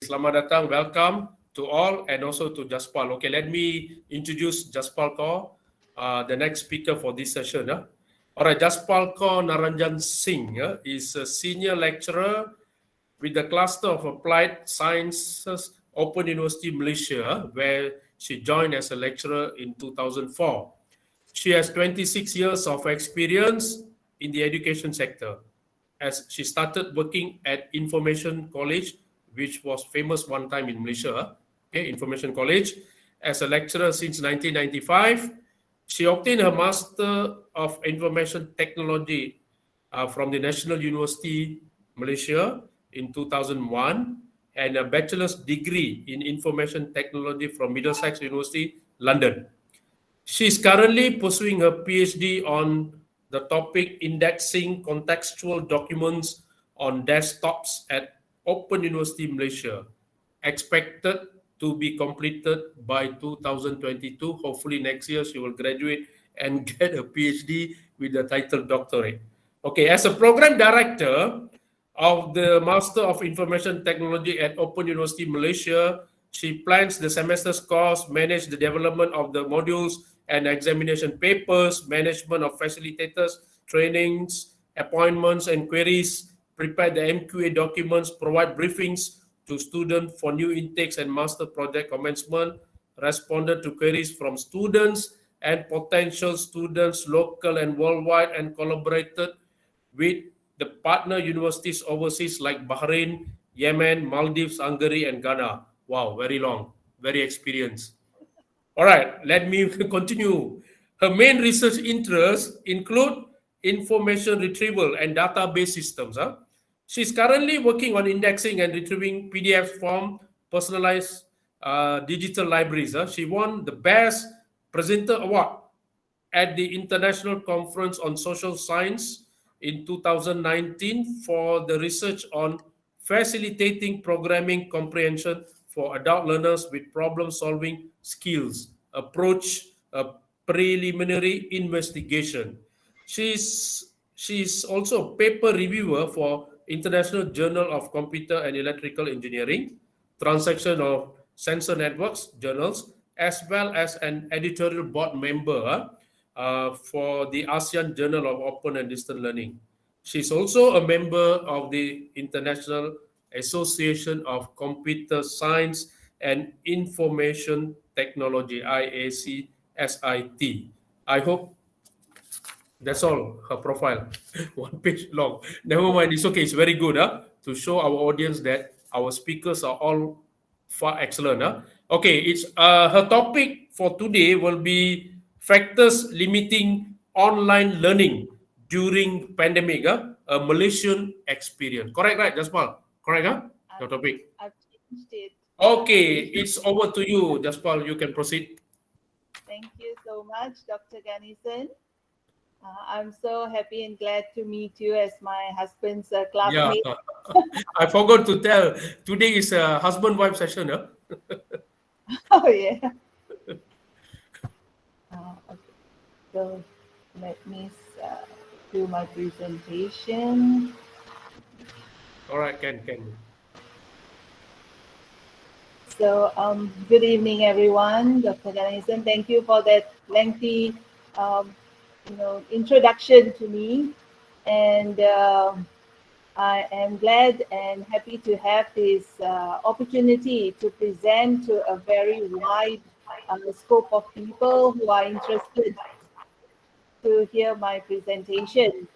Selamat datang, welcome to all and also to Jaspal. Okay, let me introduce Jaspal Kaur, the next speaker for this session. All right, Jaspal Kaur Naranjan Singh is a senior lecturer with the Cluster of Applied Sciences, Open University Malaysia, where she joined as a lecturer in 2004. She has 26 years of experience in the education sector, as she started working at Information College, which was famous one time in Malaysia, okay, Information College, as a lecturer since 1995. She obtained her Master of Information Technology from the National University Malaysia in 2001 and a bachelor's degree in Information Technology from Middlesex University, London. She is currently pursuing her PhD on the topic indexing contextual documents on desktops at Open University Malaysia, expected to be completed by 2022. Hopefully next year she will graduate and get a PhD with the title doctorate. Okay, as a program director of the Master of Information Technology at Open University Malaysia, she plans the semester's course, manage the development of the modules and examination papers, management of facilitators, trainings, appointments and queries, prepare the MQA documents, provide briefings to students for new intakes and master project commencement, responded to queries from students and potential students, local and worldwide, and collaborated with the partner universities overseas like Bahrain, Yemen, Maldives, Hungary, and Ghana. Wow, very long, very experienced. All right, let me continue. Her main research interests include information retrieval and database systems. She's currently working on indexing and retrieving PDFs from personalized digital libraries. She won the Best Presenter Award at the International Conference on Social Science in 2019 for the research on facilitating programming comprehension for adult learners with problem-solving skills, approach a preliminary investigation. She's also a paper reviewer for International Journal of Computer and Electrical Engineering, Transaction of Sensor Networks journals, as well as an editorial board member for the ASEAN Journal of Open and Distance Learning. She's also a member of the International Association of Computer Science and Information Technology, IACSIT. I hope that's all her profile. One page long. Never mind, it's okay. It's very good to show our audience that our speakers are all far excellent. Okay, it's her topic for today will be factors limiting online learning during pandemic, a Malaysian experience. Correct, right, Jaspal? Correct, your topic. I've changed it. Okay, it's over to you, Jaspal. You can proceed. Thank you so much, Dr. Ganison. I'm so happy and glad to meet you as my husband's Yeah, classmate. I forgot to tell. Today is a husband-wife session. Oh, yeah. Okay. So let me do my presentation. All right, can. So good evening, everyone. Dr. Ganison, thank you for that lengthy introduction to me. And I am glad and happy to have this opportunity to present to a very wide scope of people who are interested to hear my presentation.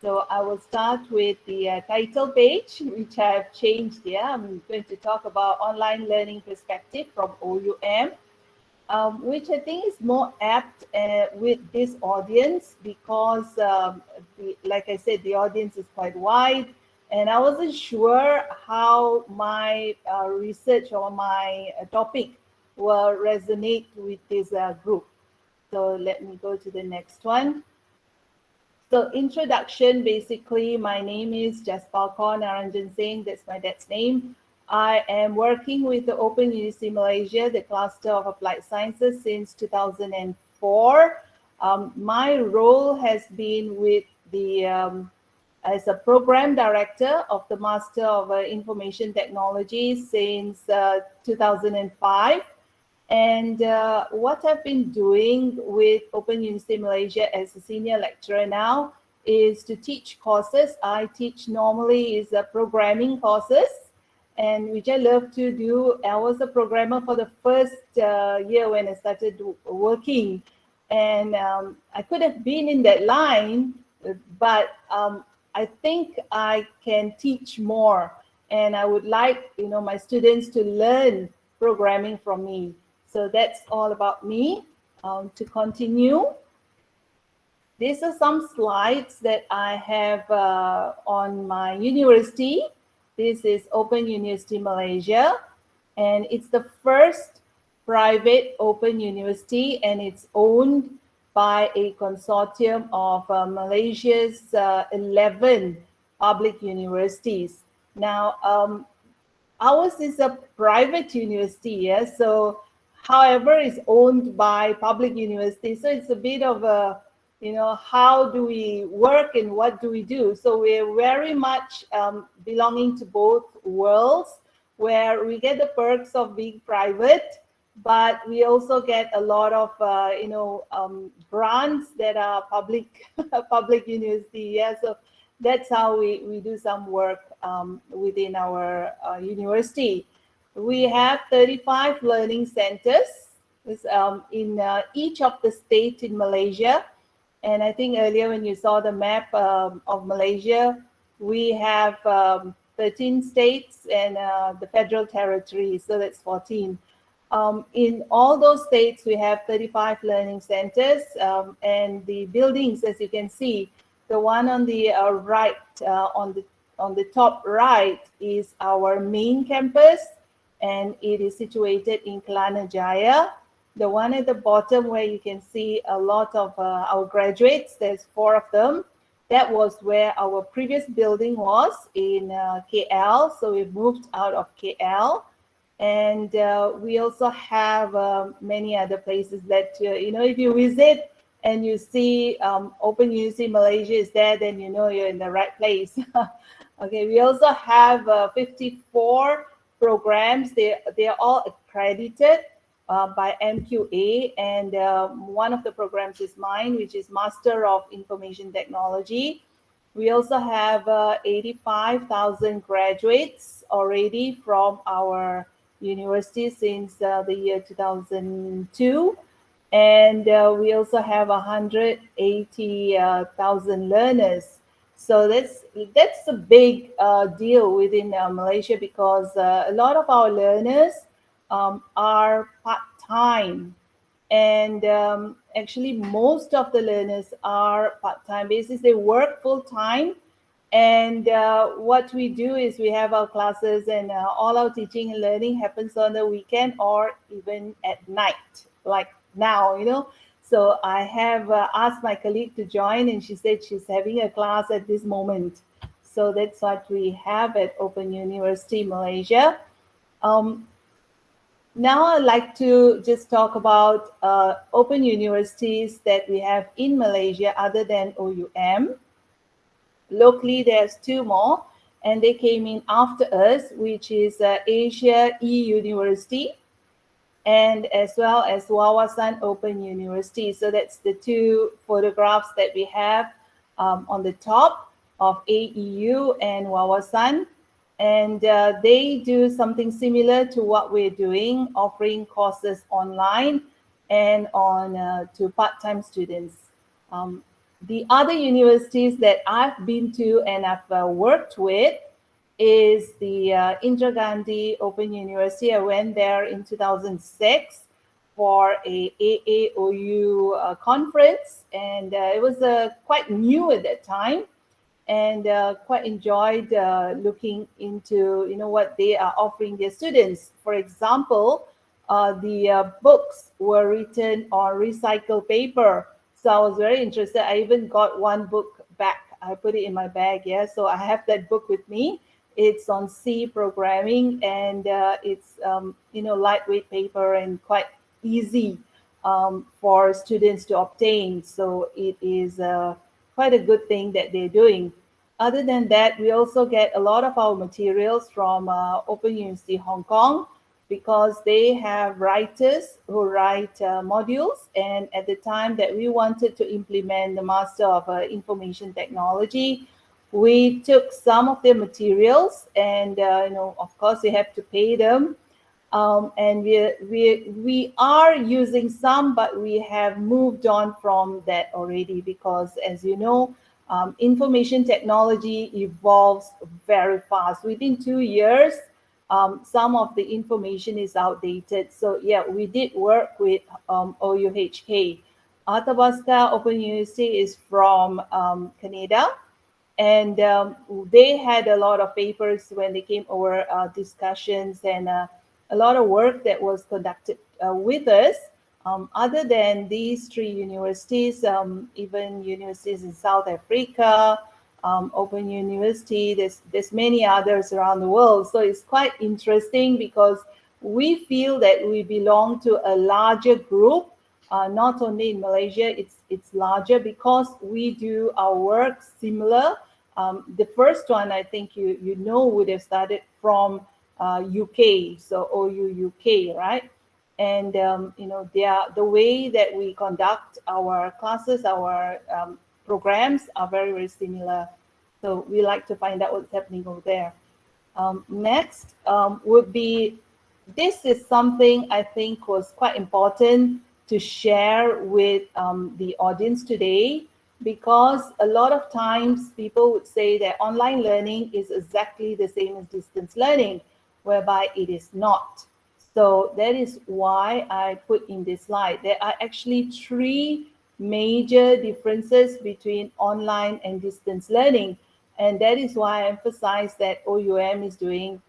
So I will start with the title page, which I have changed here. I'm going to talk about online learning perspective from OUM, which I think is more apt with this audience because, like I said, the audience is quite wide, and I wasn't sure how my research or my topic will resonate with this group. So let me go to the next one. So introduction, basically, my name is Jaspal Kaur Naranjan Singh. That's my dad's name. I am working with the Open University Malaysia, the Cluster of Applied Sciences, since 2004. My role has been with the as a program director of the Master of Information Technology since 2005. And what I've been doing with Open University Malaysia as a senior lecturer now is to teach courses. I teach normally is programming courses, and which I love to do. I was a programmer for the first year when I started working, and I could have been in that line, but I think I can teach more, and I would like my students to learn programming from me. So that's all about me. To continue, these are some slides that I have on my university. This is Open University Malaysia, and it's the first private open university, and it's owned by a consortium of Malaysia's 11 public universities. Now, ours is a private university, yeah? So however, it's owned by public universities. So it's a bit of a, how do we work and what do we do? So we're very much belonging to both worlds, where we get the perks of being private, but we also get a lot of, grants that are public, public university. Yeah, so that's how we do some work within our university. We have 35 learning centers in each of the states in Malaysia. And I think earlier when you saw the map of Malaysia, we have 13 states and the federal territory, so that's 14. In all those states, we have 35 learning centers, and the buildings, as you can see, the one on the right, on the top right, is our main campus, and it is situated in Kelana Jaya. The one at the bottom where you can see a lot of our graduates, there's 4 of them. That was where our previous building was in KL, so we moved out of KL. And we also have many other places that, if you visit and you see Open University Malaysia is there, then you know you're in the right place. Okay, we also have 54 programs. They're all accredited by MQA, and one of the programs is mine, which is Master of Information Technology. We also have 85,000 graduates already from our university since the year 2002. And we also have 180,000 learners. So that's a big deal within Malaysia, because a lot of our learners are part-time, and actually most of the learners are part-time basis. They work full-time, and what we do is we have our classes, and all our teaching and learning happens on the weekend or even at night, like now, So I have asked my colleague to join, and she said she's having a class at this moment. So that's what we have at Open University Malaysia. Now I'd like to just talk about open universities that we have in Malaysia other than OUM. Locally, there's 2 more, and they came in after us, which is Asia E-University, and as well as Wawasan Open University. So that's the 2 photographs that we have on the top of AEU and Wawasan. And they do something similar to what we're doing, offering courses online and on to part-time students. The other universities that I've been to and I've worked with is the Indira Gandhi Open University. I went there in 2006 for a AAOU conference, and it was quite new at that time, and quite enjoyed looking into what they are offering their students. For example, the books were written on recycled paper. So I was very interested. I even got one book back. I put it in my bag, yeah. So I have that book with me. It's on C programming, and it's lightweight paper and quite easy for students to obtain. So it is quite a good thing that they're doing. Other than that, we also get a lot of our materials from Open University Hong Kong, because they have writers who write modules. And at the time that we wanted to implement the Master of Information Technology, we took some of their materials, and of course, we have to pay them. And we are using some, but we have moved on from that already, because, as you know, information technology evolves very fast. Within 2 years, some of the information is outdated. So yeah, we did work with OUHK. Athabasca Open University is from Canada, and they had a lot of papers when they came over, discussions, and a lot of work that was conducted with us. Other than these 3 universities, even universities in South Africa, Open University, there's many others around the world. So it's quite interesting, because we feel that we belong to a larger group. Not only in Malaysia, it's larger because we do our work similar. The first one, I think you would have started from UK, so OU UK, right? And the way that we conduct our classes, our programs are very, very similar. So we like to find out what's happening over there. Next would be, this is something I think was quite important to share with the audience today, because a lot of times people would say that online learning is exactly the same as distance learning, whereby it is not. So that is why I put in this slide. There are actually 3 major differences between online and distance learning. And that is why I emphasize that OUM is doing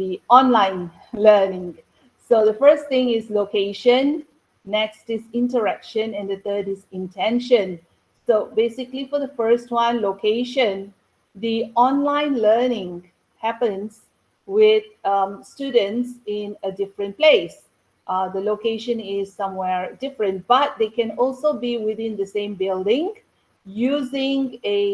the online learning. So the first thing is location, next is interaction, and the third is intention. So basically, for the first one, location, the online learning happens with students in a different place. The location is somewhere different, but they can also be within the same building, using a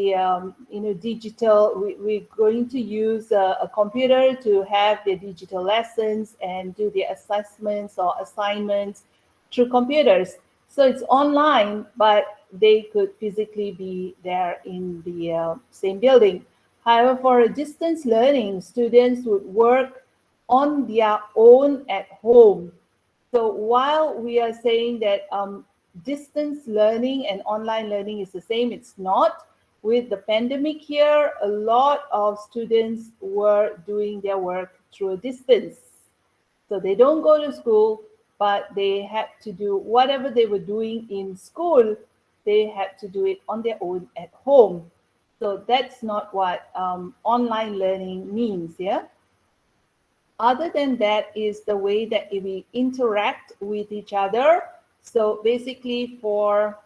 digital. We're going to use a computer to have the digital lessons and do the assessments or assignments through computers. So it's online, but they could physically be there in the same building. However, for a distance learning, students would work on their own at home. So while we are saying that distance learning and online learning is the same, it's not. With the pandemic here, a lot of students were doing their work through a distance. So they don't go to school, but they had to do whatever they were doing in school, they had to do it on their own at home. So that's not what online learning means, yeah? Other than that is the way that we interact with each other. So basically, for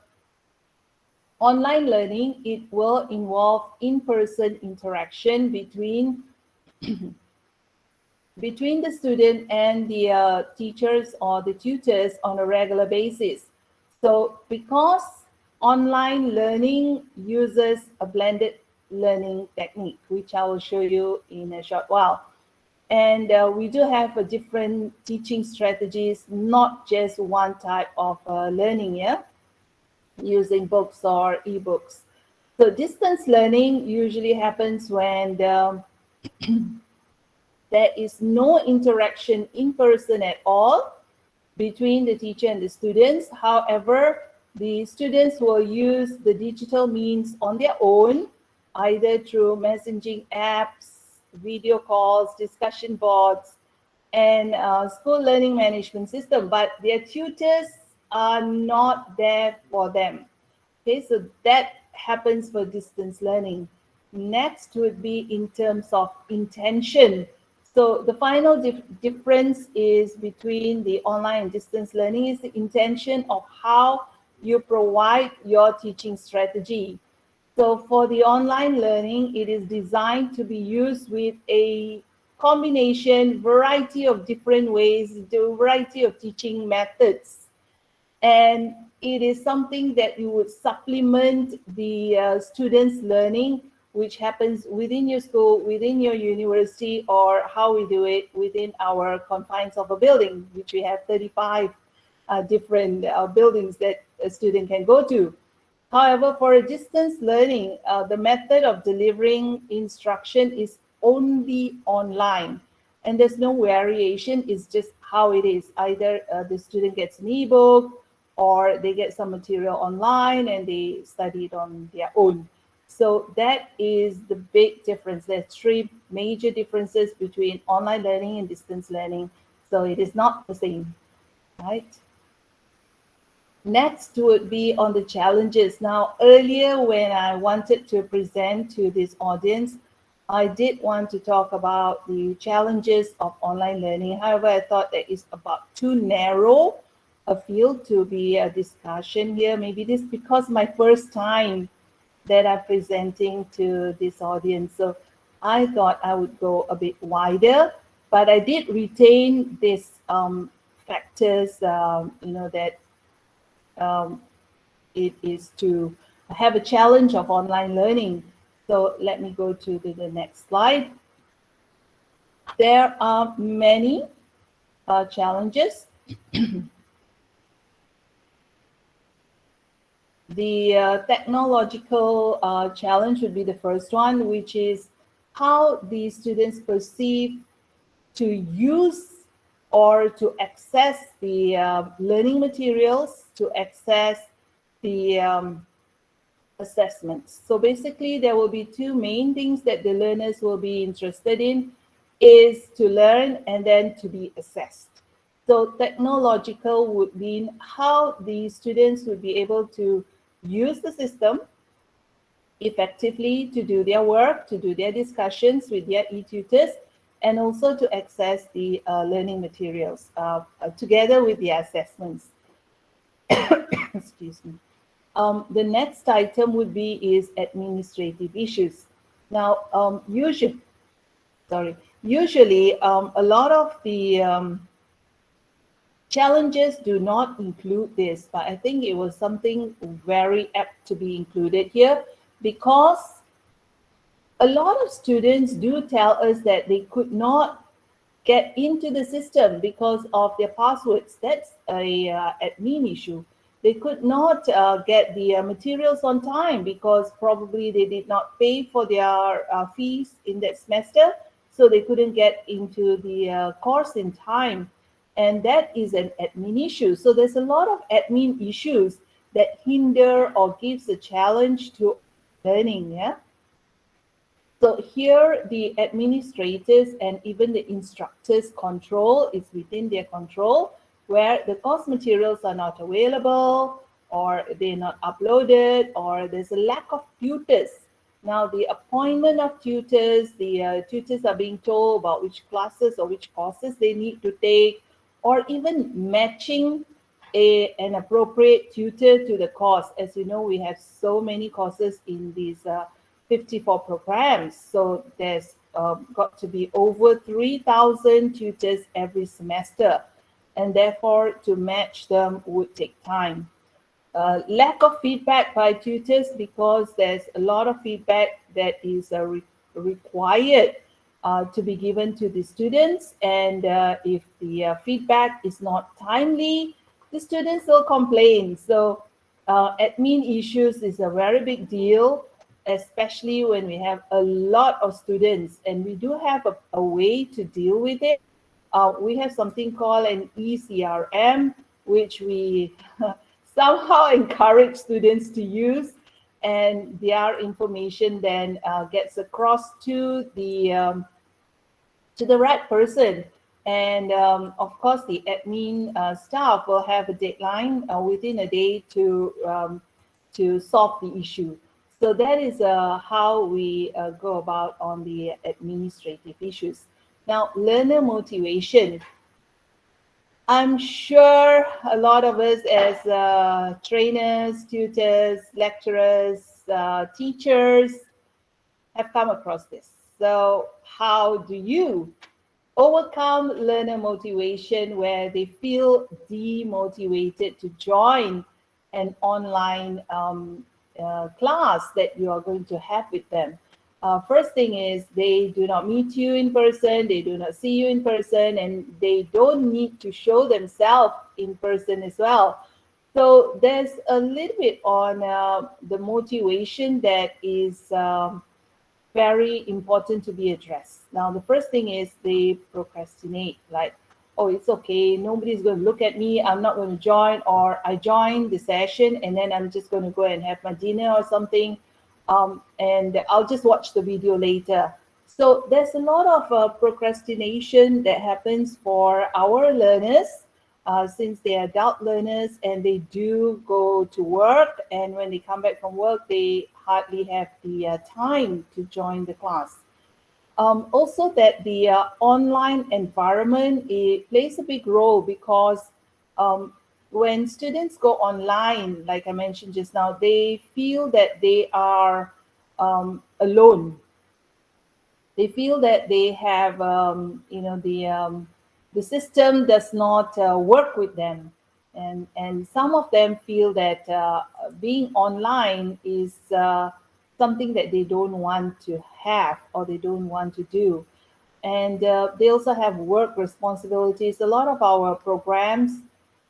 online learning, it will involve in-person interaction between the student and the teachers or the tutors on a regular basis. So because online learning uses a blended learning technique, which I will show you in a short while. And we do have a different teaching strategies, not just one type of learning, yeah, using books or ebooks. So distance learning usually happens when there is no interaction in person at all between the teacher and the students. However, the students will use the digital means on their own, either through messaging apps, video calls, discussion boards, and school learning management system, but their tutors are not there for them. Okay, so that happens for distance learning. Next would be in terms of intention. So the final difference is between the online and distance learning is the intention of how you provide your teaching strategy. So for the online learning, it is designed to be used with a combination, variety of different ways, the variety of teaching methods. And it is something that you would supplement the students' learning which happens within your school, within your university, or how we do it within our confines of a building, which we have 35 different buildings that a student can go to. However, for a distance learning, the method of delivering instruction is only online, and there's no variation. It's just how it is. Either the student gets an ebook, or they get some material online and they study it on their own. So that is the big difference. There are three major differences between online learning and distance learning. So it is not the same, right? Next would be on the challenges. Now, earlier when I wanted to present to this audience, I did want to talk about the challenges of online learning. However, I thought that it's about too narrow a field to be a discussion here. Maybe this because my first time that I'm presenting to this audience. So I thought I would go a bit wider, but I did retain these factors, that it is to have a challenge of online learning. So let me go to the next slide. There are many challenges. The technological challenge would be the first one, which is how the students perceive to use or to access the learning materials, to access the assessments. So basically, there will be two main things that the learners will be interested in, is to learn and then to be assessed. So technological would mean how the students would be able to use the system effectively to do their work, to do their discussions with their e-tutors, and also to access the learning materials together with the assessments. Excuse me. The next item would be is administrative issues. Now, usually a lot of the challenges do not include this, but I think it was something very apt to be included here, because a lot of students do tell us that they could not get into the system because of their passwords. That's a admin issue. They could not get the materials on time because probably they did not pay for their fees in that semester, so they couldn't get into the course in time. And that is an admin issue. So there's a lot of admin issues that hinder or gives a challenge to learning, yeah? So here the administrators and even the instructors' control is within their control, where the course materials are not available, or they're not uploaded, or there's a lack of tutors. Now, the appointment of tutors, the tutors are being told about which classes or which courses they need to take, or even matching an appropriate tutor to the course. As you know, we have so many courses in these 54 programs. So there's got to be over 3,000 tutors every semester. And therefore, to match them would take time. Lack of feedback by tutors, because there's a lot of feedback that is required to be given to the students. And if the feedback is not timely, the students will complain. So admin issues is a very big deal, especially when we have a lot of students, and we do have a way to deal with it. We have something called an ECRM, which we somehow encourage students to use, and their information then gets across to the right person. And of course, the admin staff will have a deadline within a day to solve the issue. So that is how we go about on the administrative issues. Now, learner motivation. I'm sure a lot of us as trainers, tutors, lecturers, teachers have come across this. So how do you overcome learner motivation where they feel demotivated to join an online class that you are going to have with them? First thing is they do not meet you in person, they do not see you in person, and they don't need to show themselves in person as well. So there's a little bit on the motivation that is very important to be addressed. Now, the first thing is they procrastinate, like, oh, it's okay, nobody's going to look at me, I'm not going to join, or I join the session and then I'm just going to go and have my dinner or something, and I'll just watch the video later. So there's a lot of procrastination that happens for our learners, since they're adult learners and they do go to work, and when they come back from work, they hardly have the time to join the class. Also, that the online environment, it plays a big role, because um, when students go online, like I mentioned just now, they feel that they are alone. They feel that they have, the system does not work with them, and some of them feel that being online is something that they don't want to have or they don't want to do, and they also have work responsibilities. A lot of our programs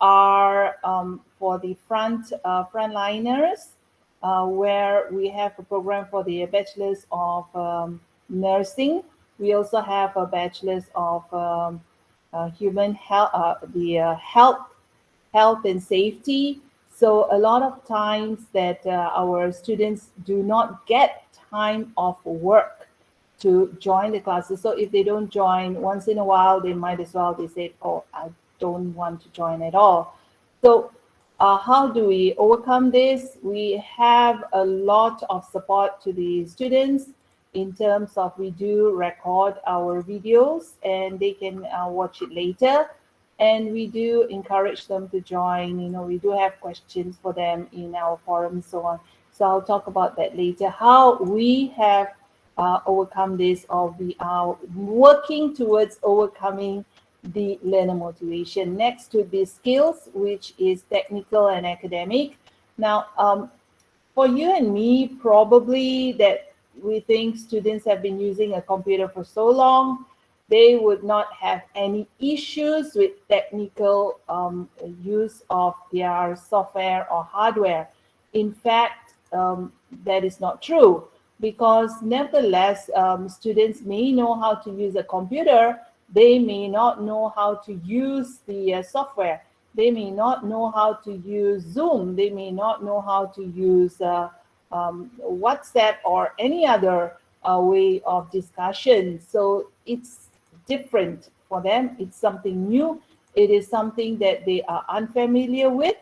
are for the frontliners, where we have a program for the bachelor's of nursing. We also have a bachelor's of human health, health and safety. So a lot of times that our students do not get time off work to join the classes. So if they don't join once in a while, they might as well, they say, oh, I don't want to join at all. So how do we overcome this? We have a lot of support to the students in terms of, we do record our videos and they can watch it later. And we do encourage them to join. We do have questions for them in our forum and so on. So I'll talk about that later, how we have overcome this, or we are working towards overcoming the learner motivation. Next to the skills, which is technical and academic. Now, for you and me, probably that we think students have been using a computer for so long, they would not have any issues with technical use of their software or hardware. In fact, that is not true, because nevertheless, students may know how to use a computer. They may not know how to use the software. They may not know how to use Zoom. They may not know how to use WhatsApp or any other way of discussion. So it's different for them. It's something new. It is something that they are unfamiliar with,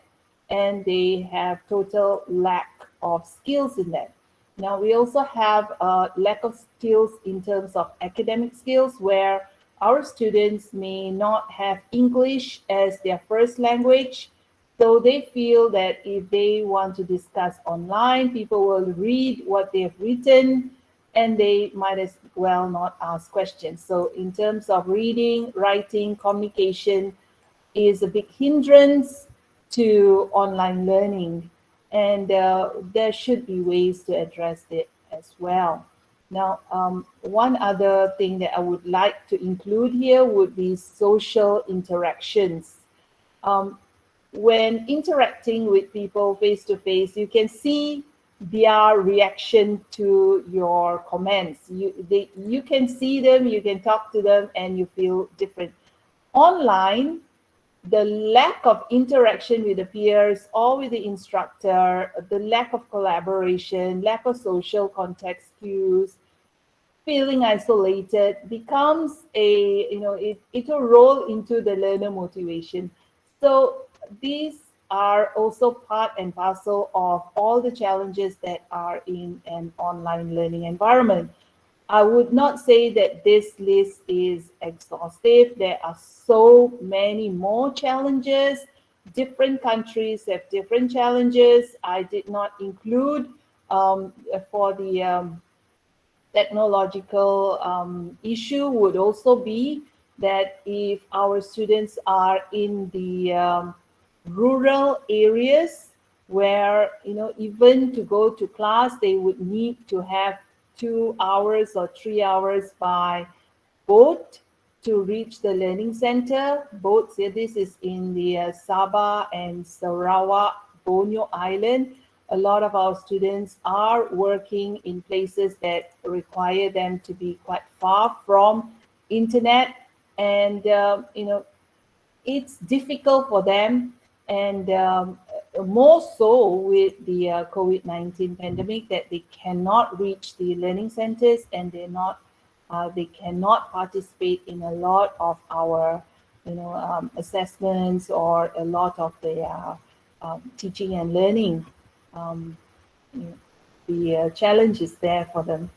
and they have total lack of skills in that. Now, we also have a lack of skills in terms of academic skills, where our students may not have English as their first language. So they feel that if they want to discuss online, people will read what they have written, and they might as well not ask questions. So in terms of reading, writing, communication is a big hindrance to online learning. And there should be ways to address it as well. Now, one other thing that I would like to include here would be social interactions. When interacting with people face to face, you can see their reaction to your comments. You can see them, you can talk to them, and you feel different. Online, the lack of interaction with the peers or with the instructor, the lack of collaboration, lack of social context cues, feeling isolated becomes it will roll into the learner motivation. So these are also part and parcel of all the challenges that are in an online learning environment. I would not say that this list is exhaustive. There are so many more challenges. Different countries have different challenges. I did not include for the technological issue would also be that if our students are in the rural areas, where even to go to class they would need to have 2 hours or 3 hours by boat to reach the learning center. Boats, this is in the Sabah and Sarawak, Borneo Island. A lot of our students are working in places that require them to be quite far from internet, and it's difficult for them, and more so with the COVID-19 pandemic, that they cannot reach the learning centers, and they cannot participate in a lot of our assessments or a lot of the teaching and learning. Um, the challenge is there for them.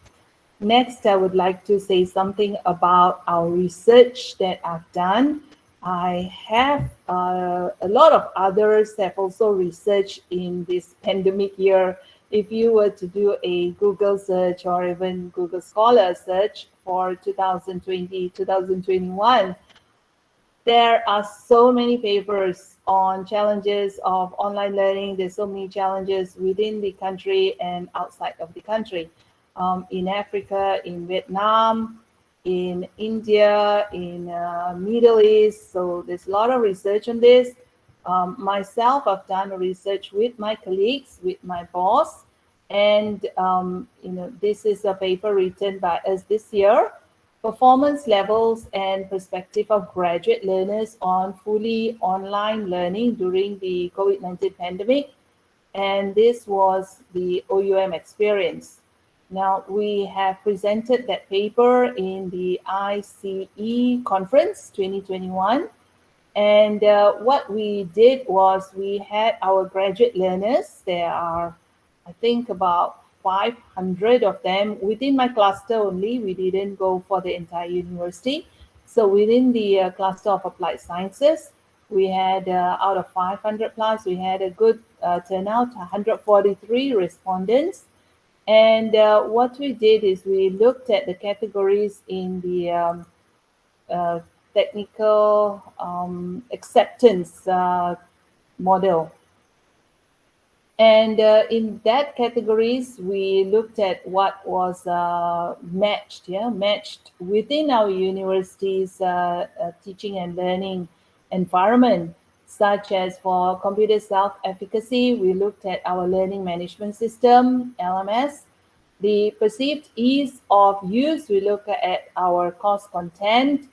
Next, I would like to say something about our research that I've done. I have a lot of others have also researched in this pandemic year. If you were to do a Google search or even Google Scholar search for 2020, 2021, there are so many papers on challenges of online learning. There's so many challenges within the country and outside of the country. In Africa, in Vietnam, in India, in Middle East. So there's a lot of research on this. Myself, I've done research with my colleagues, with my boss, and this is a paper written by us this year. Performance levels and perspective of graduate learners on fully online learning during the COVID-19 pandemic. And this was the OUM experience. Now, we have presented that paper in the ICE conference 2021. And what we did was we had our graduate learners. There are, I think, about 500 of them within my cluster only. We didn't go for the entire university. So within the cluster of applied sciences, we had out of 500 plus, we had a good turnout, 143 respondents. And what we did is we looked at the categories in the technical acceptance model. And in that categories, we looked at what was matched within our university's teaching and learning environment, such as for computer self-efficacy, we looked at our learning management system, LMS. The perceived ease of use, we looked at our course content.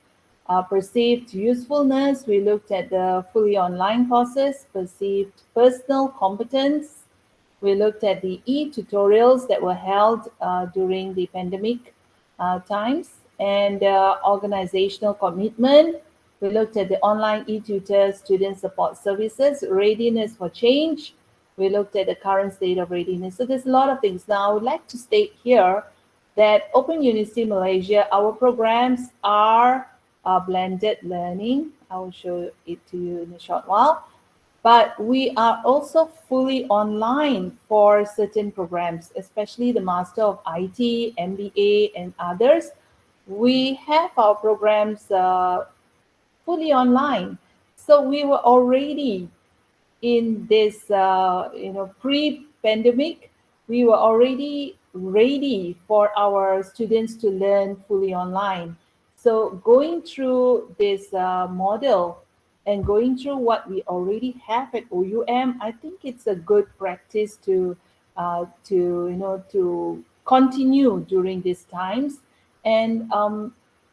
Perceived usefulness, we looked at the fully online courses. Perceived personal competence, we looked at the e-tutorials that were held during the pandemic times. And organizational commitment, we looked at the online e-tutors, student support services. Readiness for change, we looked at the current state of readiness. So there's a lot of things. Now, I would like to state here that Open University Malaysia, our programs are blended learning. I will show it to you in a short while. But we are also fully online for certain programs, especially the Master of IT, MBA, and others. We have our programs fully online. So we were already in this, pre-pandemic, we were already ready for our students to learn fully online. So going through this model and going through what we already have at OUM, I think it's a good practice to continue during these times. And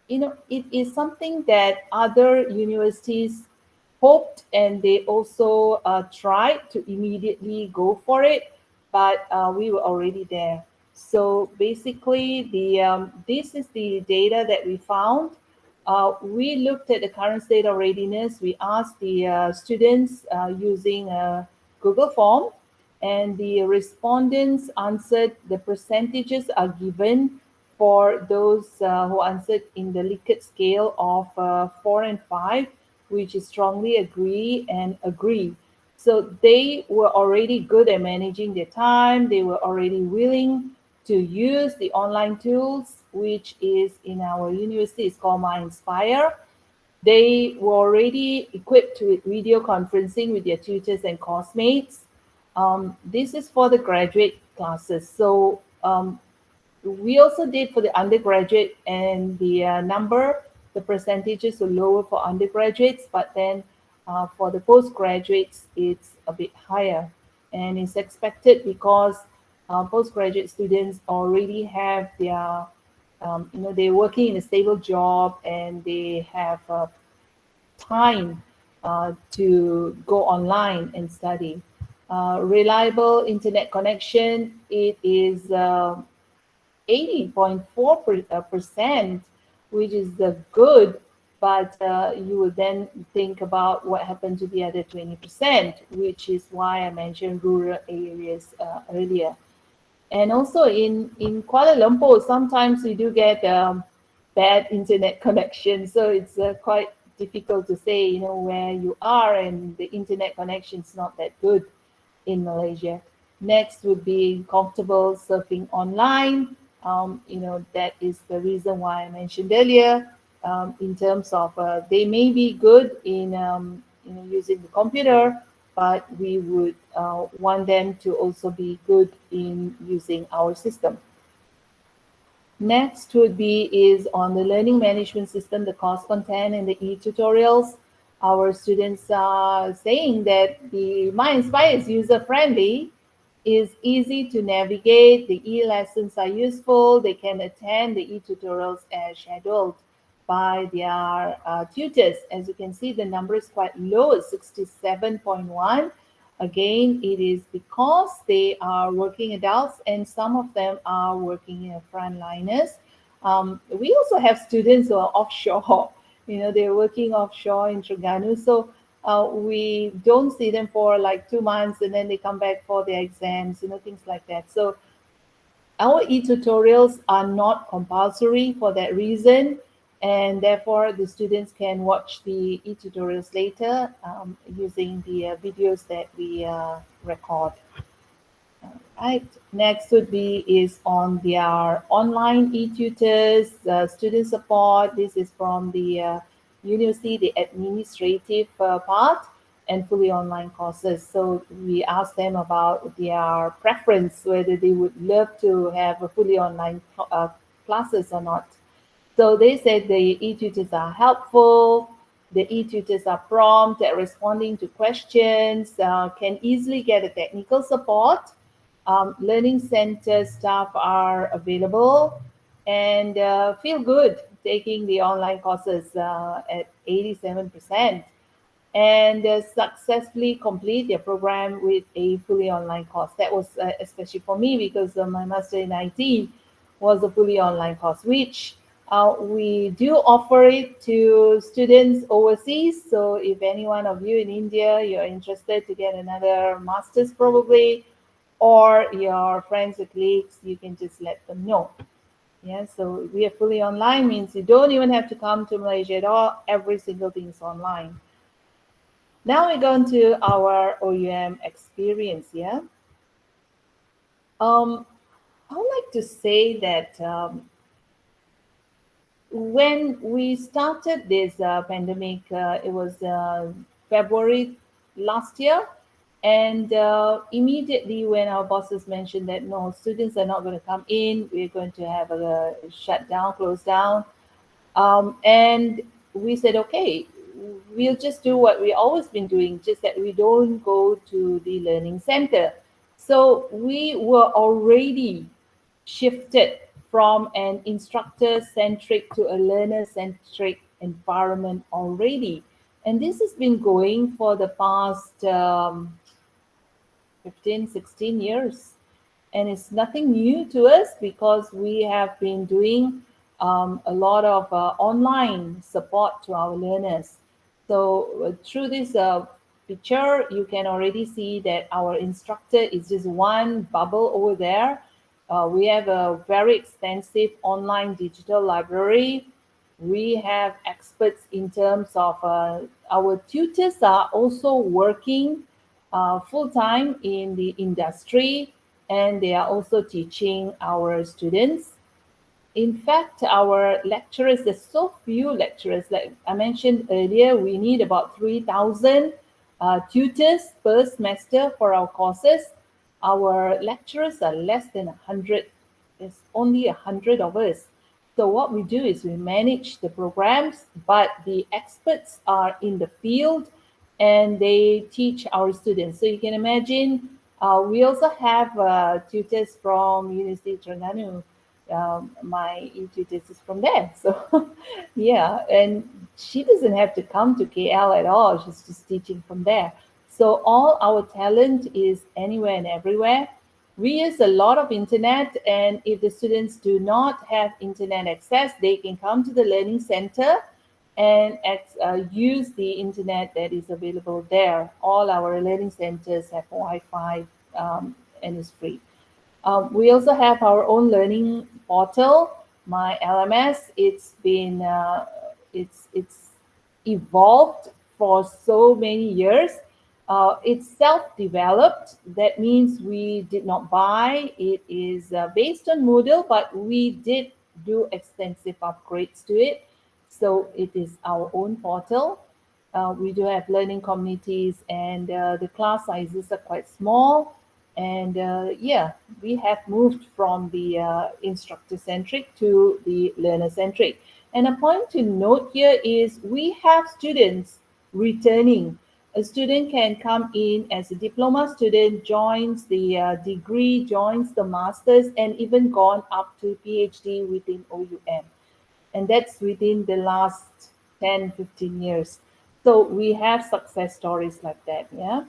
it is something that other universities hoped, and they also tried to immediately go for it, but we were already there. So basically, this is the data that we found. We looked at the current state of readiness. We asked the students using a Google form, and the respondents answered. The percentages are given for those who answered in the Likert scale of 4 and 5, which is strongly agree and agree. So they were already good at managing their time. They were already willing to use the online tools, which is in our university, it's called MyInspire. They were already equipped with video conferencing with their tutors and course mates. This is for the graduate classes. So We also did for the undergraduate, and the percentages are lower for undergraduates, but then for the postgraduates, it's a bit higher. And it's expected because postgraduate students already have their, they're working in a stable job, and they have time to go online and study. Reliable internet connection, it is 80.4%, which is good, but you will then think about what happened to the other 20%, which is why I mentioned rural areas earlier. And also in Kuala Lumpur, sometimes we do get bad internet connection, so it's quite difficult to say, where you are, and the internet connection is not that good in Malaysia. Next would be comfortable surfing online. That is the reason why I mentioned earlier. In terms of they may be good in using the computer, but we would want them to also be good in using our system. Next would be is on the learning management system, the course content and the e-tutorials. Our students are saying that the MyInspire is user-friendly, is easy to navigate, the e-lessons are useful, they can attend the e-tutorials as scheduled by their tutors. As you can see, the number is quite low, it's 67.1. Again, it is because they are working adults, and some of them are working frontliners. We also have students who are offshore. They're working offshore in Terengganu. So we don't see them for like 2 months, and then they come back for their exams, things like that. So our e-tutorials are not compulsory for that reason, and therefore the students can watch the e-tutorials later using the videos that we record. Right. Next would be is on their online e-tutors, student support. This is from the university, the administrative part, and fully online courses. So we asked them about their preference, whether they would love to have a fully online classes or not. So they said the e-tutors are helpful, the e-tutors are prompt at responding to questions, can easily get a technical support, learning center staff are available, and feel good taking the online courses at 87%, and successfully complete their program with a fully online course. That was especially for me, because my master in IT was a fully online course, which we do offer it to students overseas. So if any one of you in India, you're interested to get another master's probably, or your friends or colleagues, you can just let them know. Yeah, so we are fully online means you don't even have to come to Malaysia at all. Every single thing is online. Now we're going to our OUM experience. Yeah. I would like to say that when we started this pandemic, it was February last year, and immediately when our bosses mentioned that no, students are not going to come in, we're going to have a shutdown, close down, and we said, okay, we'll just do what we always been doing, just that we don't go to the learning center. So we were already shifted from an instructor-centric to a learner-centric environment already. And this has been going for the past 15, 16 years. And it's nothing new to us, because we have been doing a lot of online support to our learners. So through this picture, you can already see that our instructor is just one bubble over there. We have a very extensive online digital library. We have experts in terms of our tutors are also working full-time in the industry, and they are also teaching our students. In fact, our lecturers, there's so few lecturers. Like I mentioned earlier, we need about 3,000 tutors per semester for our courses. Our lecturers are less than 100. There's only 100 of us. So what we do is we manage the programs, but the experts are in the field and they teach our students. So you can imagine, we also have tutors from University of Terengganu. My E-Tutors is from there. So yeah, and she doesn't have to come to KL at all. She's just teaching from there. So all our talent is anywhere and everywhere. We use a lot of internet, and if the students do not have internet access, they can come to the learning center and use the internet that is available there. All our learning centers have Wi-Fi, and is free. We also have our own learning portal, my LMS. It's evolved for so many years. It's self-developed. That means we did not buy. It is based on Moodle, but we did do extensive upgrades to it. So it is our own portal. We do have learning communities, and the class sizes are quite small. And yeah, we have moved from the instructor-centric to the learner-centric. And a point to note here is we have students returning. A student can come in as a diploma student, joins the degree, joins the master's, and even gone up to PhD within OUM. And that's within the last 10, 15 years. So we have success stories like that, yeah.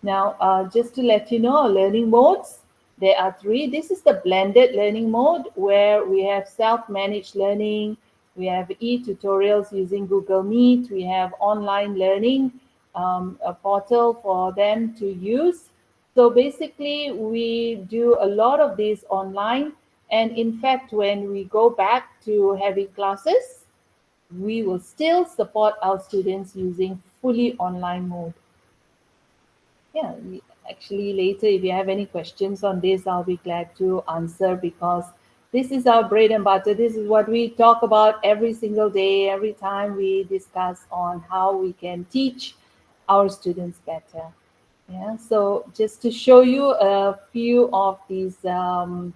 Now, just to let you know, learning modes, there are three. This is the blended learning mode where we have self-managed learning, we have e-tutorials using Google Meet, we have online learning, a portal for them to use. So basically, we do a lot of this online. And in fact, when we go back to having classes, we will still support our students using fully online mode. Yeah, actually later, if you have any questions on this, I'll be glad to answer, because this is our bread and butter. This is what we talk about every single day, every time we discuss on how we can teach our students better. Yeah, so just to show you a few of these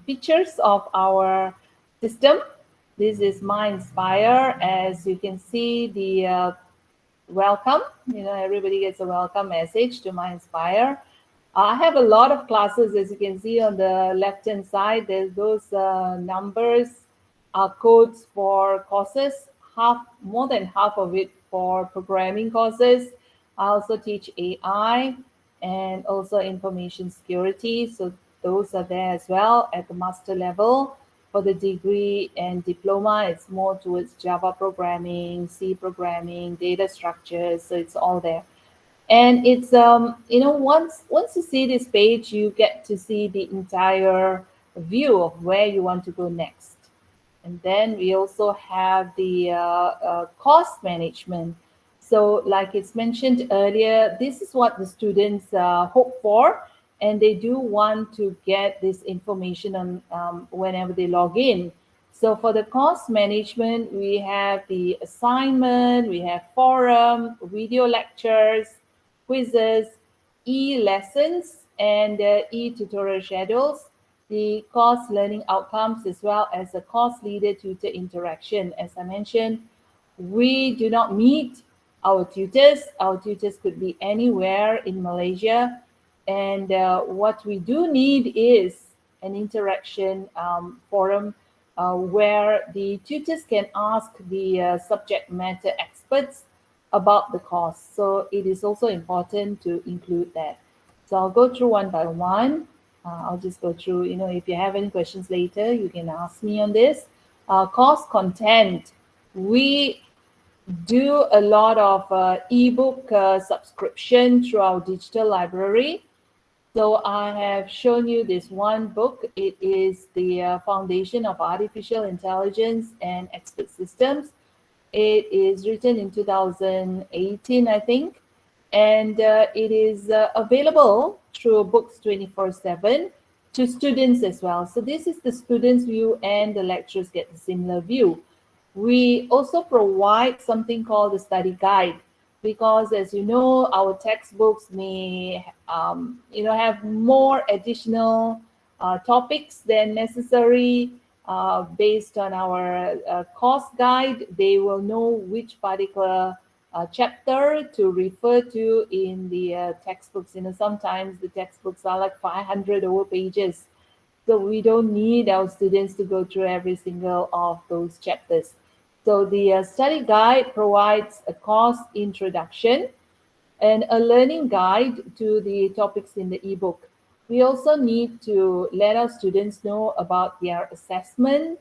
pictures of our system. This is My Inspire. As you can see, the welcome, everybody gets a welcome message to My Inspire. I have a lot of classes, as you can see on the left-hand side. There's those numbers are codes for courses, more than half of it for programming courses. I also teach AI and also information security. So those are there as well at the master level. For the degree and diploma, it's more towards Java programming, C programming, data structures. So it's all there. And it's once you see this page, you get to see the entire view of where you want to go next. And then we also have the cost management. So like it's mentioned earlier, this is what the students hope for, and they do want to get this information on whenever they log in. So for the cost management, we have the assignment, we have forum, video lectures, quizzes, e-lessons, and e-tutorial schedules, the course learning outcomes, as well as the course leader-tutor interaction. As I mentioned, we do not meet our tutors. Our tutors could be anywhere in Malaysia. And what we do need is an interaction forum where the tutors can ask the subject matter experts about the course. So it is also important to include that. So I'll go through one by one. I'll just go through, if you have any questions later, you can ask me on this. Course content. We do a lot of ebook subscription through our digital library. So I have shown you this one book. It is the Foundation of Artificial Intelligence and Expert Systems. It is written in 2018, I think, and it is available through Books 24/7 to students as well. So this is the students' view, and the lecturers get the similar view. We also provide something called the study guide, because as you know, our textbooks may have more additional topics than necessary. Based on our course guide, they will know which particular chapter to refer to in the textbooks. Sometimes the textbooks are like 500 over pages. So we don't need our students to go through every single of those chapters. So the study guide provides a course introduction and a learning guide to the topics in the ebook. We also need to let our students know about their assessment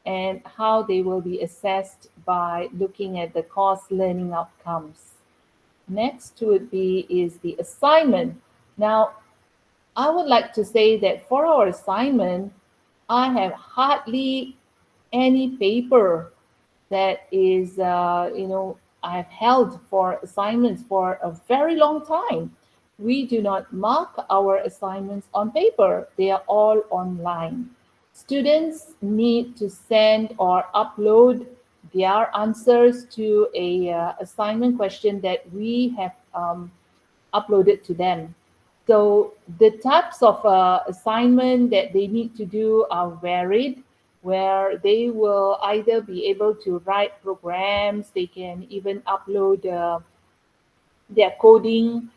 and how they will be assessed by looking at the course learning outcomes. Next would be is the assignment. Now, I would like to say that for our assignment, I have hardly any paper that is, I've held for assignments for a very long time. We do not mark our assignments on paper. They are all online. Students need to send or upload their answers to a assignment question that we have uploaded to them. So the types of assignment that they need to do are varied, where they will either be able to write programs, they can even upload their coding.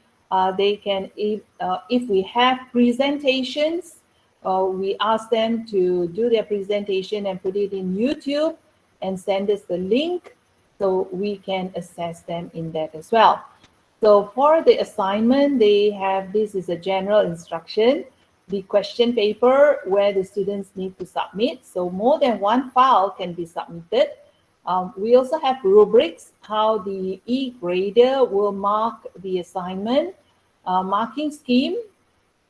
They can, if we have presentations, we ask them to do their presentation and put it in YouTube and send us the link so we can assess them in that as well. So for the assignment, they have, this is a general instruction, the question paper where the students need to submit. So more than one file can be submitted. We also have rubrics, how the e-grader will mark the assignment, marking scheme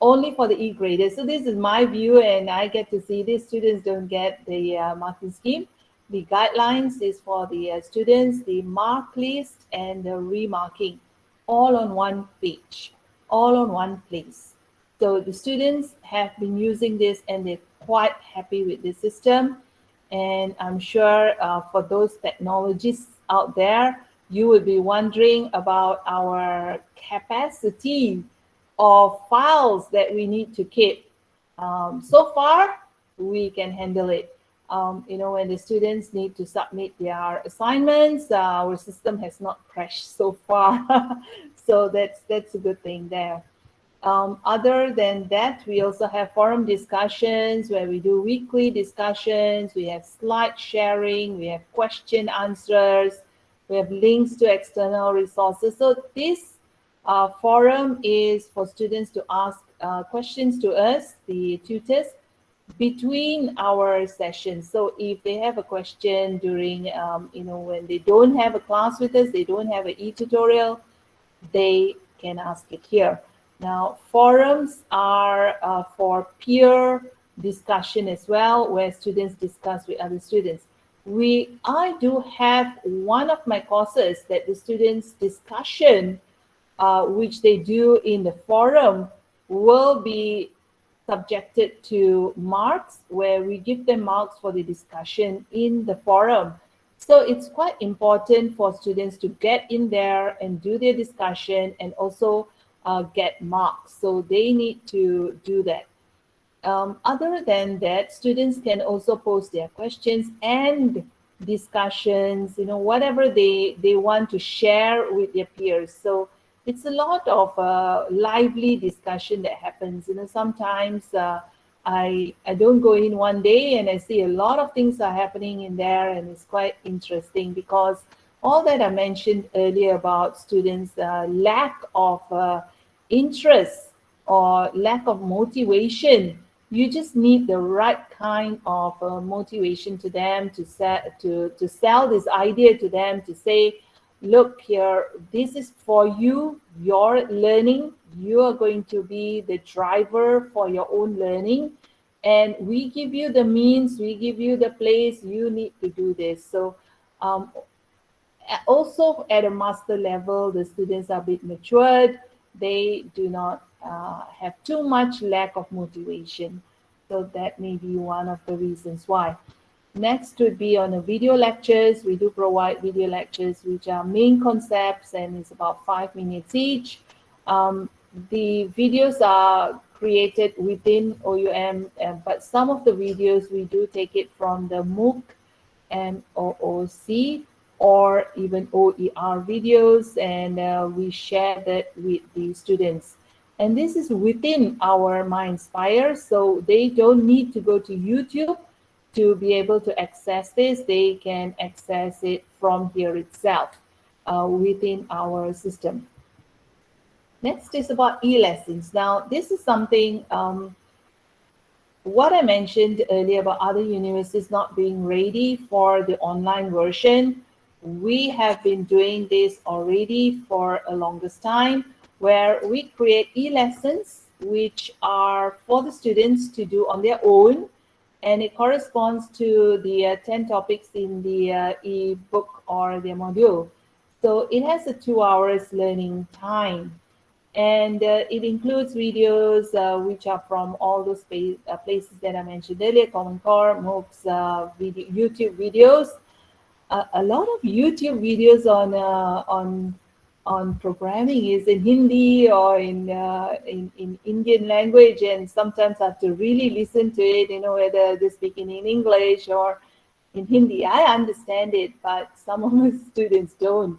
only for the e-grader. So this is my view and I get to see this. Students don't get the marking scheme. The guidelines is for the students, the mark list and the remarking, all on one page, all on one place. So the students have been using this and they're quite happy with the system. And I'm sure for those technologists out there, you will be wondering about our capacity of files that we need to keep. So far, we can handle it. When the students need to submit their assignments, our system has not crashed so far. So that's a good thing there. Other than that, we also have forum discussions where we do weekly discussions. We have slide sharing, we have question answers, we have links to external resources. So this forum is for students to ask questions to us, the tutors, between our sessions. So if they have a question during, when they don't have a class with us, they don't have an e-tutorial, they can ask it here. Now, forums are for peer discussion as well, where students discuss with other students. I do have one of my courses that the students' discussion, which they do in the forum, will be subjected to marks, where we give them marks for the discussion in the forum. So it's quite important for students to get in there and do their discussion and also get marks. So they need to do that. Other than that, students can also post their questions and discussions, whatever they want to share with their peers. So it's a lot of lively discussion that happens. Sometimes I don't go in one day and I see a lot of things are happening in there, and it's quite interesting because all that I mentioned earlier about students' lack of interest or lack of motivation, you just need the right kind of motivation to them to sell this idea to them, to say, look here, this is for you, your learning. You are going to be the driver for your own learning. And we give you the means, we give you the place, you need to do this. So also at a master level, the students are a bit matured. They do not have too much lack of motivation. So that may be one of the reasons why. Next would be on the video lectures. We do provide video lectures, which are main concepts, and it's about 5 minutes each. The videos are created within OUM, but some of the videos we do take it from the MOOC and OOC or even OER videos, and we share that with the students. And this is within our MyInspire, so they don't need to go to YouTube to be able to access this. They can access it from here itself within our system. Next is about e-lessons. Now, this is something, what I mentioned earlier about other universities not being ready for the online version. We have been doing this already for a longest time, where we create e-lessons which are for the students to do on their own, and it corresponds to the 10 topics in the e-book or the module. So it has a 2 hours learning time, and it includes videos which are from all those places that I mentioned earlier: Common Core, MOOCs, YouTube videos. A lot of YouTube videos on programming is in Hindi or in Indian language, and sometimes I have to really listen to it, whether they're speaking in English or in Hindi. I understand it, but some of my students don't.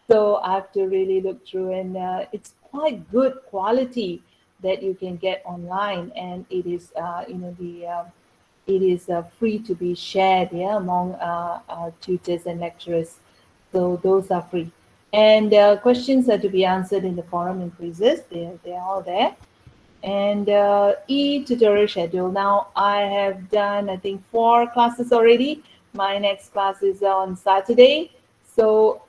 So I have to really look through, and it's quite good quality that you can get online, and it is, it is free to be shared, among tutors and lecturers. So those are free, and questions are to be answered in the forum and quizzes. They're all there. And e-tutorial schedule. Now I have done, I think, 4 classes already. My next class is on Saturday. So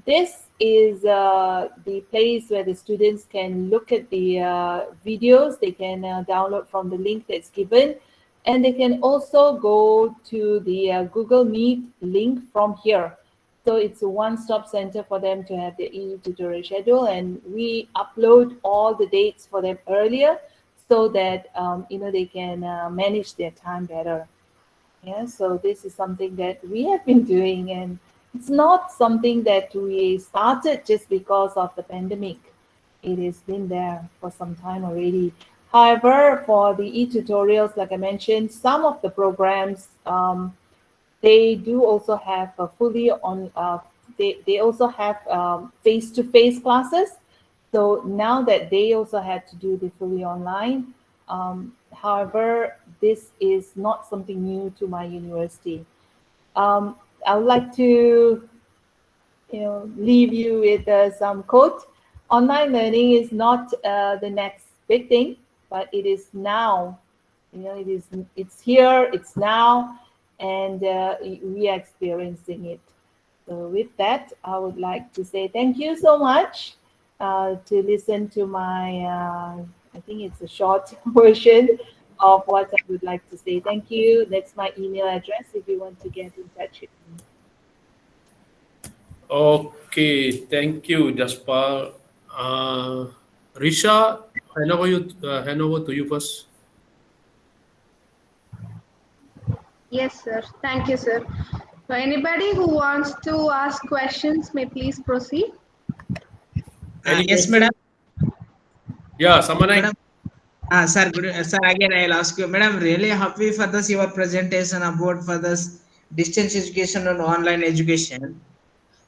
this is the place where the students can look at the videos. They can download from the link that's given, and they can also go to the Google Meet link from here. So it's a one-stop center for them to have the e-tutorial schedule, and we upload all the dates for them earlier so that they can manage their time better. Yeah, so this is something that we have been doing, and it's not something that we started just because of the pandemic. It has been there for some time already. However, for the e-tutorials, like I mentioned, some of the programs, they do also have a fully on, they also have face-to-face classes. So now that they also had to do the fully online, however, this is not something new to my university. I would like to, leave you with some quote. Online learning is not the next big thing, but it is now. It's here, it's now, and we are experiencing it. So with that, I would like to say thank you so much to listen to my, I think it's a short version of what I would like to say. Thank you. That's my email address if you want to get in touch with me. Okay, thank you, Jaspal. Risha, hand over to you first. Yes, sir. Thank you, sir. So anybody who wants to ask questions may please proceed. Any Yes, question? madam. Yeah, Samanai. Madam, sir, good, sir, again I'll ask you, madam, really happy for this your presentation about for this distance education and online education.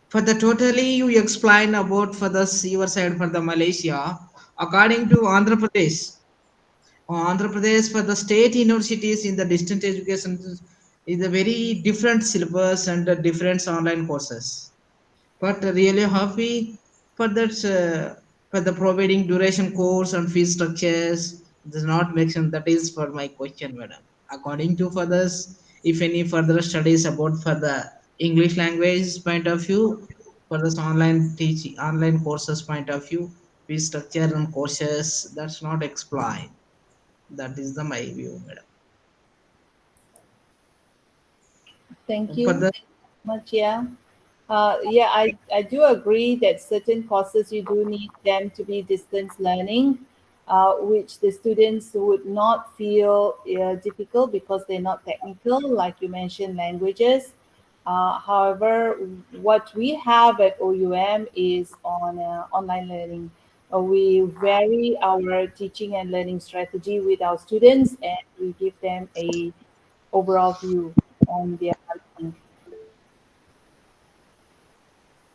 For the totally you explain about for this your side for the Malaysia, according to Andhra Pradesh. Andhra Pradesh for the state universities in the distance education is a very different syllabus and different online courses. But really happy for that for the providing duration course and fee structures does not mention. That is for my question, madam. According to furthers, if any further studies about for the English language point of view, for this online teaching online courses point of view, fee structure and courses that's not explained. That is the my view, madam. Thank For you the much. Yeah. Yeah, I do agree that certain courses you do need them to be distance learning, which the students would not feel difficult because they're not technical, like you mentioned, languages. However, what we have at OUM is on online learning. we vary our teaching and learning strategy with our students, and we give them a overall view on their learning.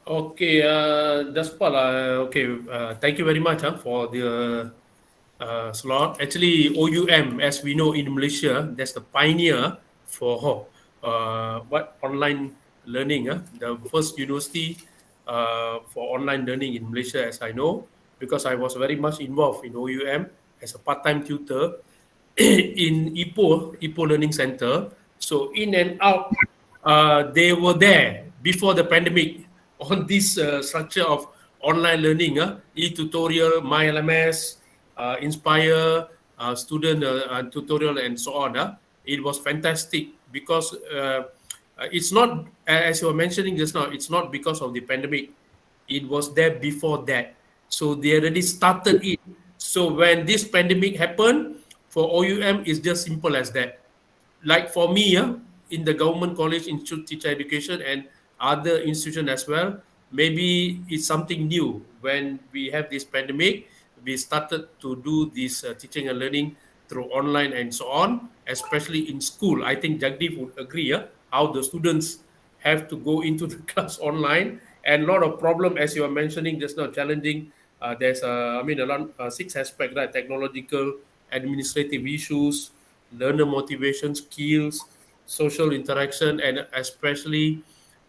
Okay, Jaspal, thank you very much for the slot. Actually, OUM, as we know in Malaysia, that's the pioneer for what online learning. The first university for online learning in Malaysia, as I know, because I was very much involved in OUM as a part-time tutor in Ipoh Learning Center. So in and out, they were there before the pandemic on this structure of online learning, e-tutorial, MyLMS, Inspire, student tutorial, and so on. It was fantastic because it's not, as you were mentioning just now, it's not because of the pandemic. It was there before that. So they already started it. So when this pandemic happened, for OUM, it's just simple as that. Like for me, in the government college, institute teacher education, and other institution as well, maybe it's something new. When we have this pandemic, we started to do this teaching and learning through online and so on, especially in school. I think Jagdeep would agree, how the students have to go into the class online, and a lot of problem, as you are mentioning just now, challenging. There's, around six aspects, right? Technological, administrative issues, learner motivation, skills, social interaction, and especially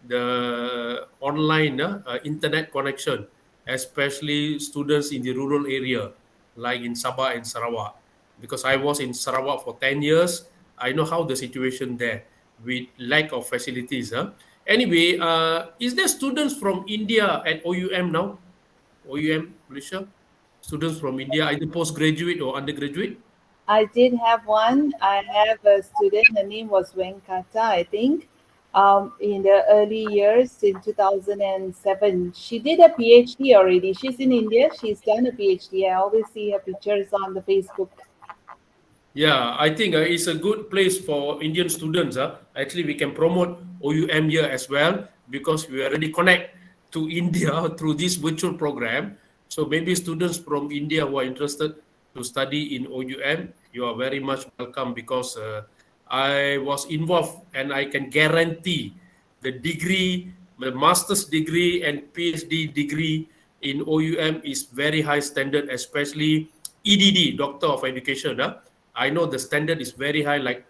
the online internet connection, especially students in the rural area, like in Sabah and Sarawak. Because I was in Sarawak for 10 years, I know how the situation there with lack of facilities. Anyway, is there students from India at OUM now? OUM, Malaysia? Students from India, either postgraduate or undergraduate? I did have one. I have a student. Her name was Venkata, I think. In the early years in 2007, she did a PhD already. She's in India. She's done a PhD. I always see her pictures on the Facebook. Yeah, I think it's a good place for Indian students. Actually, we can promote OUM here as well because we already connect to India through this virtual program. So maybe students from India who are interested to study in OUM, you are very much welcome because I was involved and I can guarantee the degree, the master's degree and PhD degree in OUM is very high standard, especially EDD, Doctor of Education. I know the standard is very high, like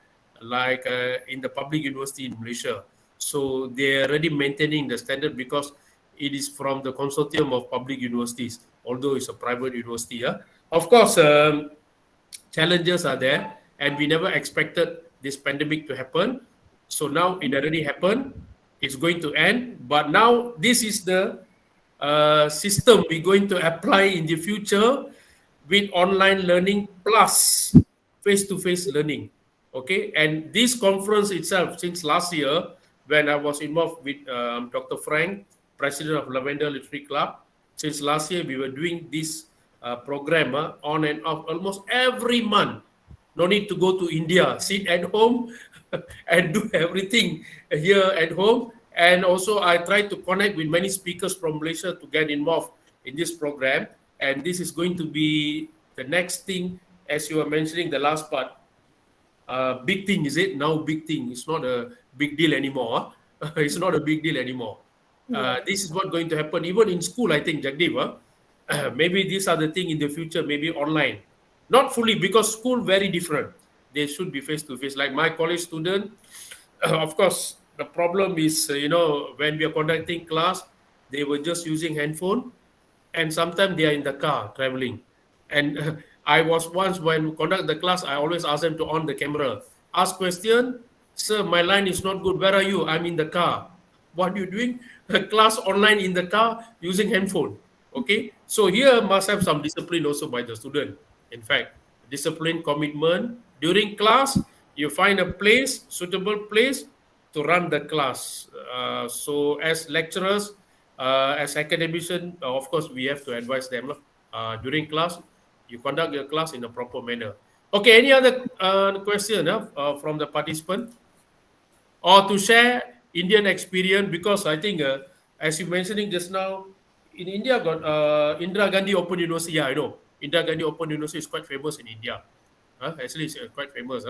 in the public university in Malaysia. So they are already maintaining the standard because it is from the consortium of public universities, although it's a private university. Of course, challenges are there, and we never expected this pandemic to happen. So now it already happened. It's going to end, but now this is the system we're going to apply in the future with online learning plus face-to-face learning. Okay, and this conference itself, since last year, when I was involved with Dr. Frank, president of Lavender Literary Club, since last year we were doing this program on and off almost every month. No need to go to India, sit at home and do everything here at home. And also I try to connect with many speakers from Malaysia to get involved in this program. And this is going to be the next thing, as you were mentioning, the last part. Big thing, is it? Now big thing. It's not a big deal anymore. It's not a big deal anymore. This is what's going to happen. Even in school, I think, Jagdeep, maybe these are the thing in the future, maybe online. Not fully, because school very different. They should be face-to-face. Like my college student, of course, the problem is, when we are conducting class, they were just using handphone, and sometimes they are in the car traveling. And I was once, when conduct the class, I always ask them to on the camera. Ask question, sir, my line is not good. Where are you? I'm in the car. What are you doing? Class online in the car using handphone. Okay, so here must have some discipline also by the student. In fact, discipline, commitment. During class, you find a place, suitable place to run the class. So as lecturers, as academician, of course, we have to advise them during class. You conduct your class in a proper manner. Okay, any other question from the participant? Or to share Indian experience, because I think, as you mentioning just now, in India got Indira Gandhi Open University. Yeah, I know. Indira Gandhi Open University is quite famous in India. Actually, it's quite famous.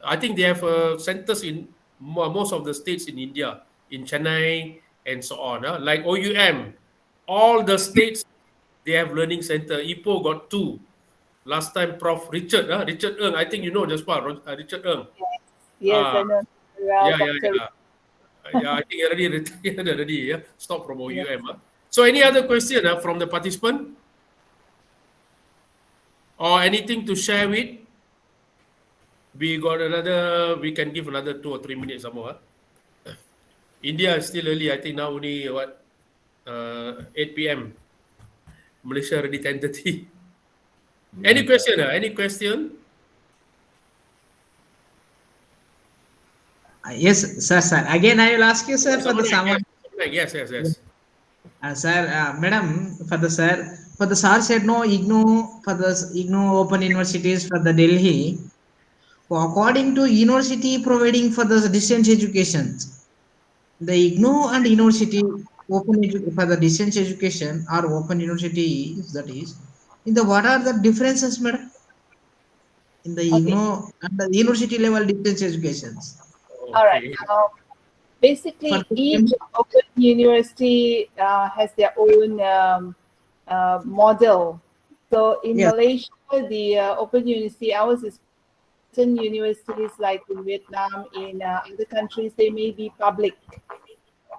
I think they have centers in most of the states in India, in Chennai and so on. Like OUM, all the states they have learning center. Ipoh got 2. Last time, Prof. Richard, Richard Ng. I think you know just Richard Ng. Yes, Uh, I know. Well, yeah, yeah, Dr. yeah. Yeah, I think he already retired already. Yeah, stop from OUM. So, any other question from the participant or anything to share with? We got another. We can give another 2 or 3 minutes some more. India is still early. I think now only what 8 p.m. Malaysia already 10:30. Any question? Any question? Yes, sir. Again, I will ask you, sir, for the someone. Yes. Sir, madam, for the sir said no for the IGNOU Open Universities for the Delhi. According to university providing for the distance education, the IGNOU and university for the distance education or open university, that is, in the what are the differences, madam? In the Okay. IGNOU and the university level distance educations. All right. Okay. Basically, each open university has their own model. So in Yes. Malaysia, the open university, ours is certain universities like in Vietnam, in other countries, they may be public,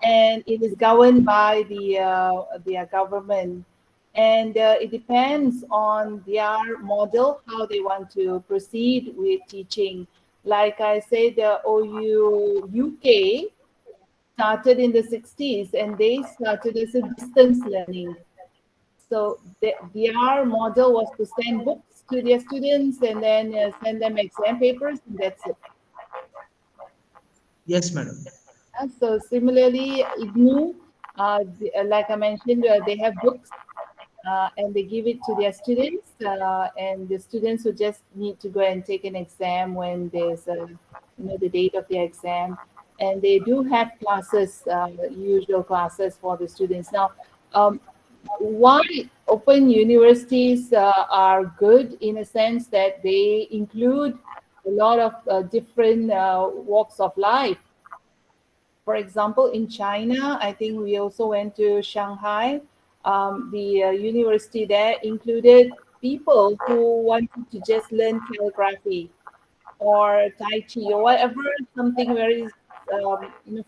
and it is governed by their government, and it depends on their model how they want to proceed with teaching. Like I said, the OU UK started in the 60s, and they started as a distance learning. So their model was to send books to their students and then send them exam papers, and that's it. Yes, madam. So similarly, IGNOU, like I mentioned, they have books and they give it to their students, and the students will just need to go and take an exam when there's the date of their exam. And they do have classes, usual classes for the students. Now, why open universities are good in a sense that they include a lot of different walks of life. For example, in China, I think we also went to Shanghai. The university there included people who wanted to just learn calligraphy or Tai Chi or whatever, something very,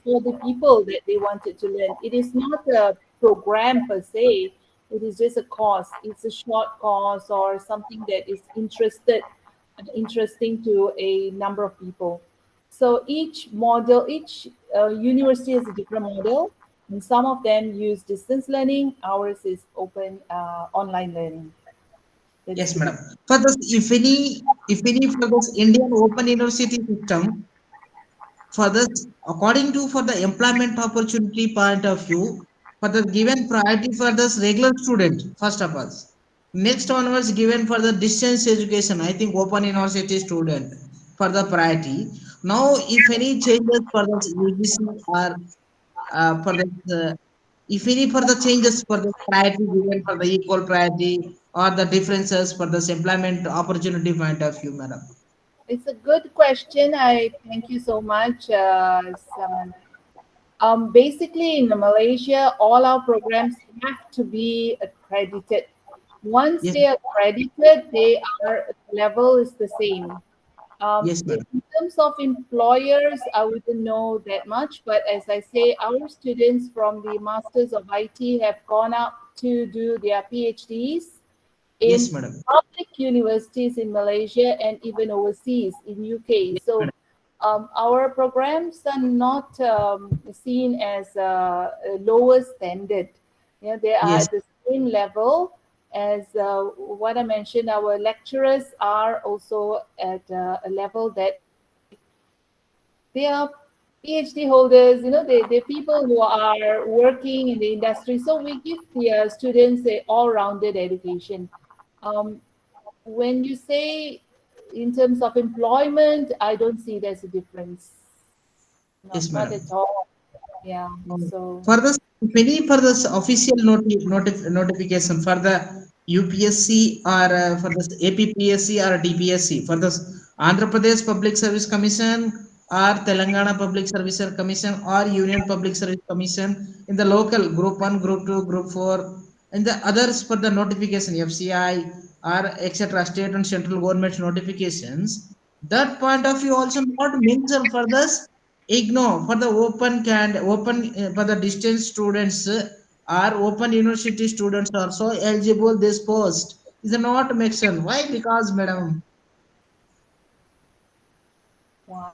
for the people that they wanted to learn. It is not a program per se, it is just a course. It's a short course or something that is interesting to a number of people. So each model, each university has a different model, and some of them use distance learning. Ours is open online learning. Yes, madam. For this, if any for this Indian Open University system, for this, according to for the employment opportunity point of view, for the given priority for this regular student, first of all. Next one was given for the distance education. I think Open University student for the priority. Now, if any changes for the UGC or for the if any for the changes for the priority given for the equal priority or the differences for this employment opportunity point of view, madam. It's a good question. I thank you so much, Sam. Basically, in Malaysia, all our programs have to be accredited. Once Yes, they are accredited, level is the same. yes, madam. In terms of employers, I wouldn't know that much, but as I say, our students from the Masters of IT have gone out to do their PhDs Yes, in madam. public universities in Malaysia and even overseas in UK. So our programs are not seen as a lower standard. Yeah, they are Yes, at the same level as what I mentioned. Our lecturers are also at a level that they are PhD holders. They're people who are working in the industry. So we give the students a all-rounded education. Um, when you say in terms of employment, I don't see there's a difference. yes, Not madam. at all. Yeah. So For the for the official notification for the UPSC or for the APPSC or DPSC for the Andhra Pradesh Public Service Commission or Telangana Public Service Commission or Union Public Service Commission in the local group 1, group 2, group 4 and the others for the notification FCI or etc. state and central government notifications. That point of view also not mentioned for this ignore for the open for the distance students or open university students also eligible this post is not mentioned. Why? Because madam, why?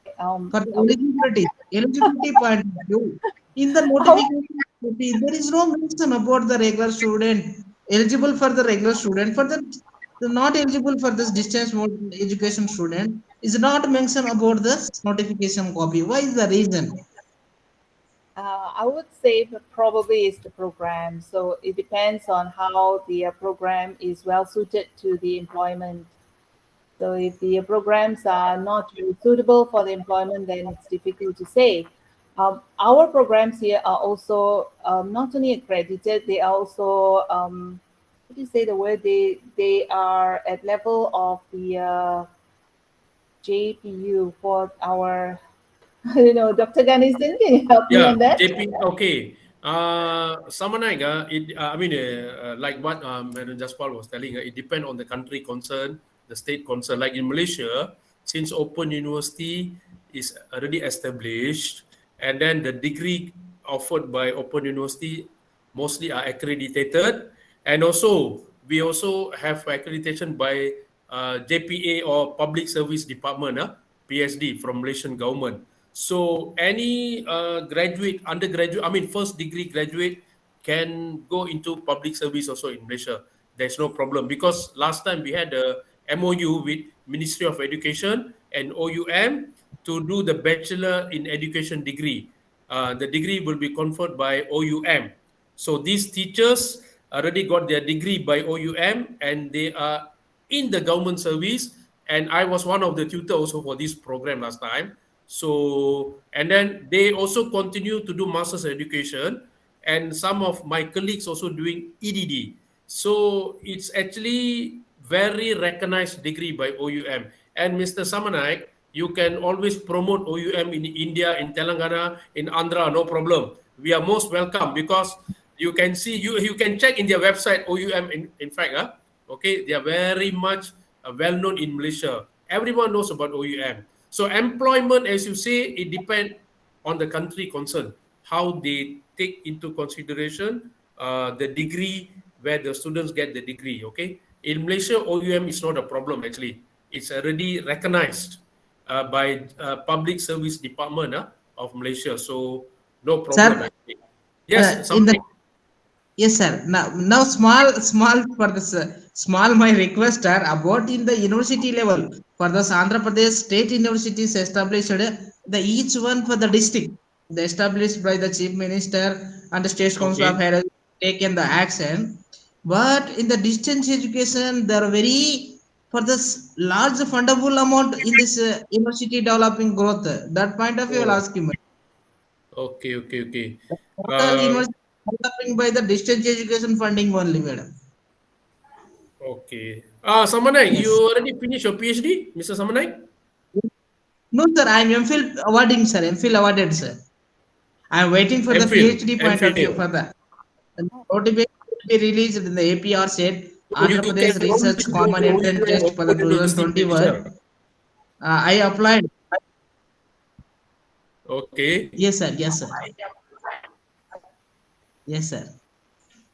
for the I would, eligibility point of view, in the I would notification there is no mention about the regular student eligible for the regular student for the not eligible for this distance mode education student is not mentioned about this notification copy. Why is the reason? I would say that probably is the program. So it depends on how the program is well suited to the employment. So if the programs are not really suitable for the employment, then it's difficult to say. Our programs here are also not only accredited, they are also, what do you say the word? They are at level of the JPU for our, Dr. Ganesan, can you help me Yeah, on that? JP. Okay. Samanaiga, like what Madam Jaspal was telling, it depends on the country concerned, the state concerned. Like in Malaysia, since Open University is already established, and then the degree offered by Open University mostly are accredited, and also we also have accreditation by JPA or Public Service Department, PSD from Malaysian government. So any graduate, undergraduate, first degree graduate can go into public service also in Malaysia. There's no problem because last time we had a MOU with Ministry of Education and OUM to do the Bachelor in Education degree. The degree will be conferred by OUM. So these teachers already got their degree by OUM and they are in the government service. And I was one of the tutor also for this program last time. So, and then they also continue to do master's education, and some of my colleagues also doing EDD. So it's actually very recognized degree by OUM. And Mr. Samanaik, you can always promote OUM in India, in Telangana, in Andhra, no problem. We are most welcome because you can see, you can check in their website, OUM, in fact, okay, they are very much well known in Malaysia. Everyone knows about OUM. So employment, as you say, it depends on the country concerned, how they take into consideration the degree where the students get the degree. Okay, in Malaysia, OUM is not a problem actually. It's already recognized by Public Service Department of Malaysia. So no problem Sir, actually. Yes, in the something. yes, sir. Now small for this small my request are about in the university level for the Andhra Pradesh state universities established the each one for the district they established by the chief minister and the state council of Okay. higher education taken the action. But in the distance education, they are very for this large fundable amount in this university developing growth. That point of view, I'll Oh, ask you. okay. Total Uh, university developing by the distance education funding only, madam. okay. Samanai, you Yes. already finished your PhD, Mr. Samanai? No, sir. I'm MPhil awarding, sir. MPhil awarded, sir. I'm waiting for the MPhil, PhD point of view MPhil. for the notification will be released in the APR said So you Andhra can Pradesh always Research go Common to Entrance OUM Test or for the Open University 2021. Malaysia. I applied. Okay, Yes, sir. Yes, sir. Yes, sir.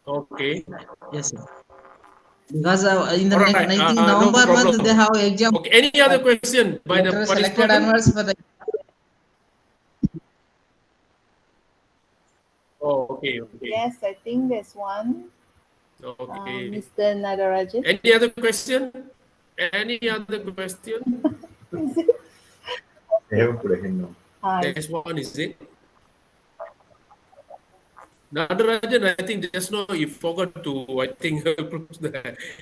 okay. Yes, sir. Because in the All next, right, I think no November month they problem. have exam. Okay, any other question by the Later selected participant? onwards for the Oh, okay. Yes, I think there's one. Okay. Mr. Nadarajan. Any other question? Any other question? Is it? Hi. There's one, is it? Nadarajan, I think just now you forgot to, I think, push the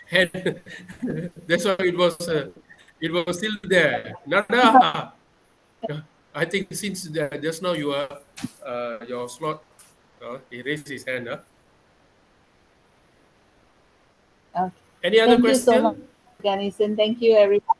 hand. That's why it was still there. Nada, I think since just now you are your slot. He raised his hand. Okay. Any other Thank you question? so much, Ganison. Thank you, everyone.